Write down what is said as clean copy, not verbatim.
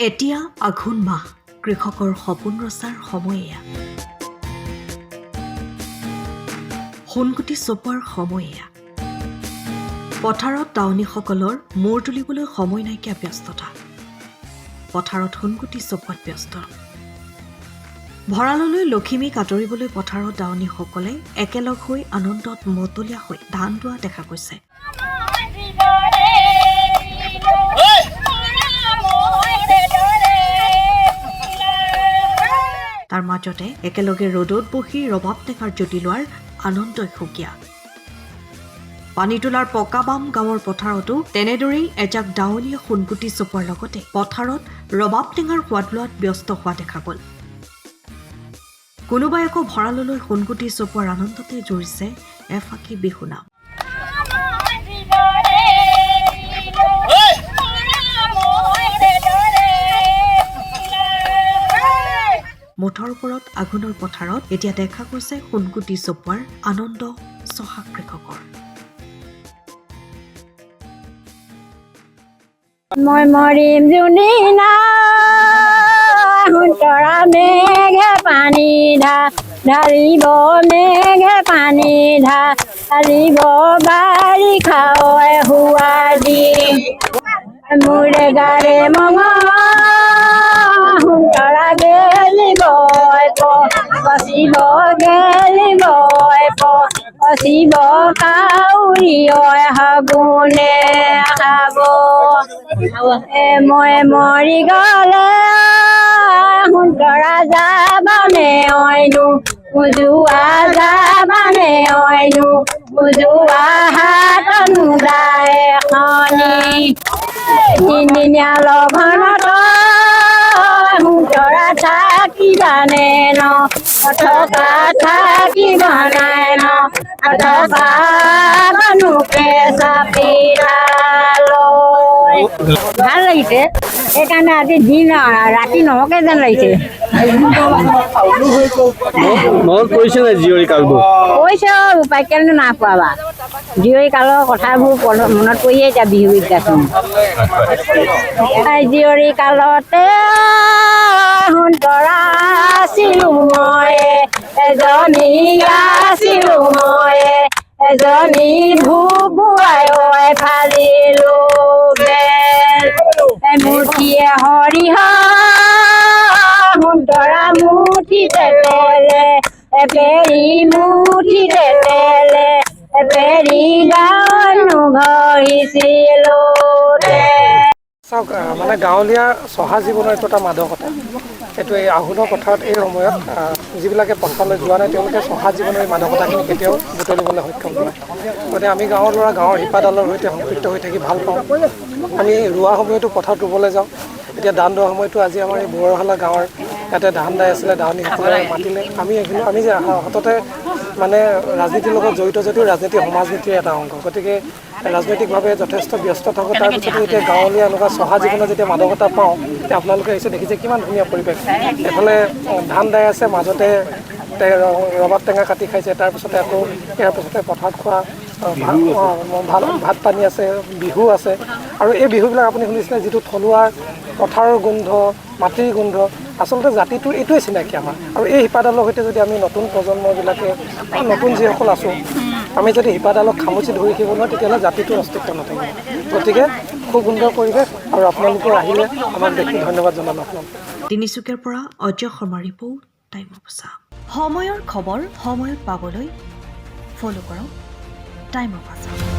এতিয়া আঘোণ মাহ কৃষকৰ সপোন ৰচাৰ সময় এয়া সোণগুটি চপোৱাৰ সময় এয়া পথাৰত দাৱনীসকলৰ মূৰ তুলিবলৈ সময় নাইকিয়া ব্যস্ততা পথাৰত সোণগুটি চপোৱাত ব্যস্ত ভঁৰাললৈ লখিমীক আদৰিবলৈ পথাৰত দাৱনীসকলে একেলগ হৈ আনন্দত মতলীয়া হৈ ধান দোৱা দেখা গৈছে তাৰ মাজতে একেলগে ৰ'দত বহি ৰবাব টেঙাৰ জুতি লোৱাৰ আনন্দই সুকীয়া পানী তোলাৰ পকাবাম গাঁৱৰ পথাৰতো তেনেদৰেই এজাক দাৱনীয়ে সোণগুটি চপোৱাৰ লগতে পথাৰত ৰবাব টেঙাৰ সোৱাদ লোৱাত ব্যস্ত হোৱা দেখা গ'ল কোনোবাই আকৌ ভঁৰাললৈ সোণগুটি চপোৱাৰ আনন্দতে জুৰিছে এফাকি বিহু নাম মুঠৰ ওপৰত আঘোণৰ পথাৰত এতিয়া দেখা গৈছে সোণগুটি চপোৱাৰ আনন্দ চহা কৃষকৰ মই মৰিম জুনিনা তৰা মেঘে পানী ঢালিব মেঘে পানী ঢালিব বাৰিষা হুৱা দি মোৰে গাৰে মঙা তৰা গেলিব পচিব গেলিব পচিব কাউৰী হাগুনে খাব মই মৰি গলে সোণতৰা যাবানে অইনো উজোৱা যাবানে অইনো উজোৱা হাতনো যায় এখনি তিনিদিনীয়া লঘনত সোণতৰা থাকিবানে ন অথকা থাকিবা নাই ন অথকা মানুহে চাপিলা ভাল লাগিছে সেইকাৰণে আজি দিন ৰাতি নহকে যেন লাগিছে কৈছে উপায় কেনে না পোৱা জীয়ৰী কালৰ কথাবোৰ মনত পৰিয়ে এতিয়া বিহু গীত গাইছোঁ জীয়ৰী কালতে সোণতৰা আছিলোঁ মই এজনী আছিলোঁ মই এজনী ভুবুৱাই ফালিলো মুঠিয়ে হৰিহ সোণতৰা মুঠিতে তেলে পেৰি মুঠিতে তেলে পেৰি গানো ঘৰিছিলো চাওক মানে গাঁৱলীয়া চহা জীৱনৰ এইটো এটা মাদকতা এইটো এই আঘোণৰ পথাৰত এই সময়ত যিবিলাকে পথাৰলৈ যোৱা নাই তেওঁলোকে চহা জীৱনৰ এই মাদকতাখিনি কেতিয়াও বুটলিবলৈ সক্ষম নহয় গতিকে আমি গাঁৱৰ ল'ৰা গাঁৱৰ শিপাডালৰ সৈতে সম্পৃক্ত হৈ থাকি ভাল পাওঁ আমি ৰোৱা সময়তো পথাৰত ৰুবলৈ যাওঁ এতিয়া ধান দোৱা সময়তো আজি আমাৰ এই বৰহালা গাঁৱৰ ইয়াতে ধান দাই আছিলে দাৱনীসকলে মাতিলে আমি যে সততে মানে ৰাজনীতিৰ লগত জড়িত যদিও ৰাজনীতি সমাজনীতিৰ এটা অংগ গতিকে ৰাজনৈতিকভাৱে যথেষ্ট ব্যস্ত থাকোঁ তাৰপিছতো এতিয়া গাঁৱলীয়া এনেকুৱা চহা জীৱনত যেতিয়া মাদকতা পাওঁ তেতিয়া আপোনালোকে আহিছে দেখিছে কিমান ধুনীয়া পৰিৱেশ এফালে ধান দাই আছে মাজতে ৰবাব টেঙা কাটি খাইছে তাৰপিছতে আকৌ ইয়াৰ পিছতে পথাৰত খোৱা ভাল ভাত পানী আছে বিহু আছে আৰু এই বিহুবিলাক আপুনি শুনিছিলে যিটো থলুৱা পথাৰৰ গোন্ধ মাটিৰ গোন্ধ আচলতে জাতিটোৰ এইটোৱে চিনাকি আমাৰ আৰু এই শিপাডালৰ সৈতে যদি আমি নতুন প্ৰজন্মবিলাকে নতুন যিসকল আছোঁ আমি যদি শিপাডালক খামুচি ধৰি থাকিব নোৱাৰোঁ তেতিয়াহ'লে জাতিটোৰ অস্তিত্ব নাথাকিব গতিকে খুব সুন্দৰ পৰিৱেশ আৰু আপোনালোকৰ আহিলে আমাক দেখি ধন্যবাদ জনালোঁ আপোনালোক তিনিচুকীয়াৰ পৰা অজয় শৰ্মাৰ ৰিপৰ্ট টাইম অফ আছাম সময়ৰ খবৰ সময়ত পাবলৈ ফ'ল' কৰক টাইম অফ আছাম